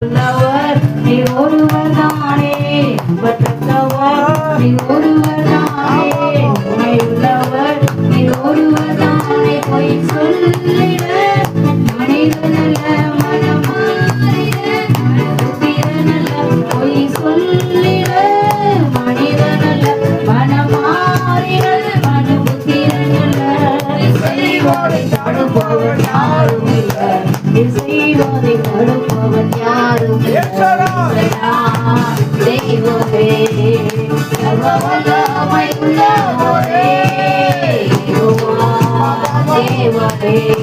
உள்ளவர் நீ ஒருவர் தானே, பற்றவர் நீ ஒருவர் தானே, உண்மை உள்ளவர் நீ ஒருவர் தானே. பொய் சொல்லிட மனிதனல்ல மனமாறிட புத்திரனல்ல, பொய் சொல்லிட மனிதனல்ல மனமாறிட புத்திரனல்ல. செய்வாரை தடுப்பவர் யாரும் இல்லை, செய்வாரை தடுப்பவர் யாரும் தெய்வமே, சர்வவல்லமை உள்ளவரே, தேவனே.